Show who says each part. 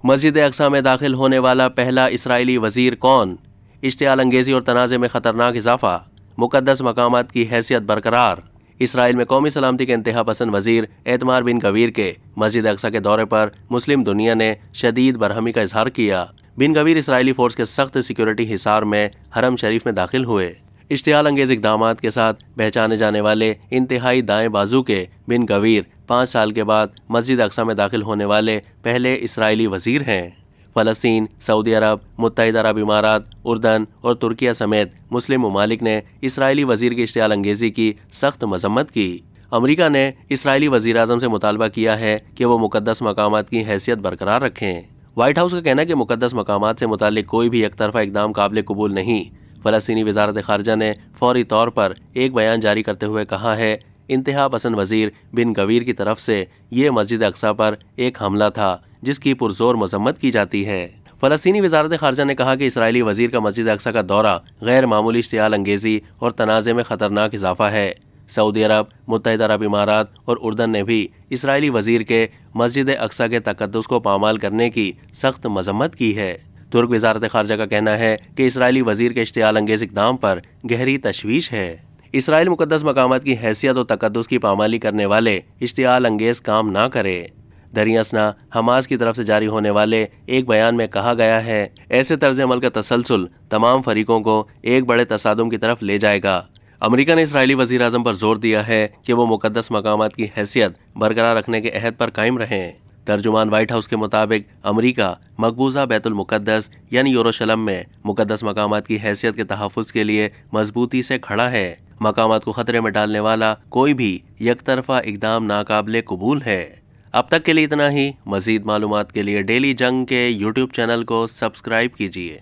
Speaker 1: مسجد اقصی میں داخل ہونے والا پہلا اسرائیلی وزیر کون؟ اشتعال انگیزی اور تنازع میں خطرناک اضافہ، مقدس مقامات کی حیثیت برقرار۔ اسرائیل میں قومی سلامتی کے انتہا پسند وزیر ایتمار بن گویر کے مسجد اقصی کے دورے پر مسلم دنیا نے شدید برہمی کا اظہار کیا۔ بن گویر اسرائیلی فورس کے سخت سیکیورٹی حصار میں حرم شریف میں داخل ہوئے۔ اشتعال انگیز اقدامات کے ساتھ پہچانے جانے والے انتہائی دائیں بازو کے بن گویر 5 سال کے بعد مسجد اقصی میں داخل ہونے والے پہلے اسرائیلی وزیر ہیں۔ فلسطین، سعودی عرب، متحدہ عرب امارات، اردن اور ترکیہ سمیت مسلم ممالک نے اسرائیلی وزیر کی اشتعال انگیزی کی سخت مذمت کی۔ امریکہ نے اسرائیلی وزیر اعظم سے مطالبہ کیا ہے کہ وہ مقدس مقامات کی حیثیت برقرار رکھیں۔ وائٹ ہاؤس کا کہنا ہے کہ مقدس مقامات سے متعلق کوئی بھی یک طرفہ اقدام قابل قبول نہیں۔ فلسطینی وزارت خارجہ نے فوری طور پر ایک بیان جاری کرتے ہوئے کہا ہے، انتہا پسند وزیر بن گویر کی طرف سے یہ مسجد اقصی پر ایک حملہ تھا جس کی پرزور مذمت کی جاتی ہے۔ فلسطینی وزارت خارجہ نے کہا کہ اسرائیلی وزیر کا مسجد اقصی کا دورہ غیر معمولی اشتعال انگیزی اور تنازع میں خطرناک اضافہ ہے۔ سعودی عرب، متحدہ عرب امارات اور اردن نے بھی اسرائیلی وزیر کے مسجد اقصی کے تقدس کو پامال کرنے کی سخت مذمت کی ہے۔ ترک وزارت خارجہ کا کہنا ہے کہ اسرائیلی وزیر کے اشتعال انگیز اقدام پر گہری تشویش ہے۔ اسرائیل مقدس مقامات کی حیثیت اور تقدس کی پامالی کرنے والے اشتعال انگیز کام نہ کرے۔ دریں اثنا حماس کی طرف سے جاری ہونے والے ایک بیان میں کہا گیا ہے، ایسے طرز عمل کا تسلسل تمام فریقوں کو ایک بڑے تصادم کی طرف لے جائے گا۔ امریکہ نے اسرائیلی وزیر اعظم پر زور دیا ہے کہ وہ مقدس مقامات کی حیثیت برقرار رکھنے کے عہد پر قائم رہیں۔ ترجمان وائٹ ہاؤس کے مطابق امریکہ مقبوضہ بیت المقدس یعنی یروشلم میں مقدس مقامات کی حیثیت کے تحفظ کے لیے مضبوطی سے کھڑا ہے۔ مقامات کو خطرے میں ڈالنے والا کوئی بھی یک طرفہ اقدام ناقابل قبول ہے۔ اب تک کے لیے اتنا ہی۔ مزید معلومات کے لیے ڈیلی جنگ کے یوٹیوب چینل کو سبسکرائب کیجیے۔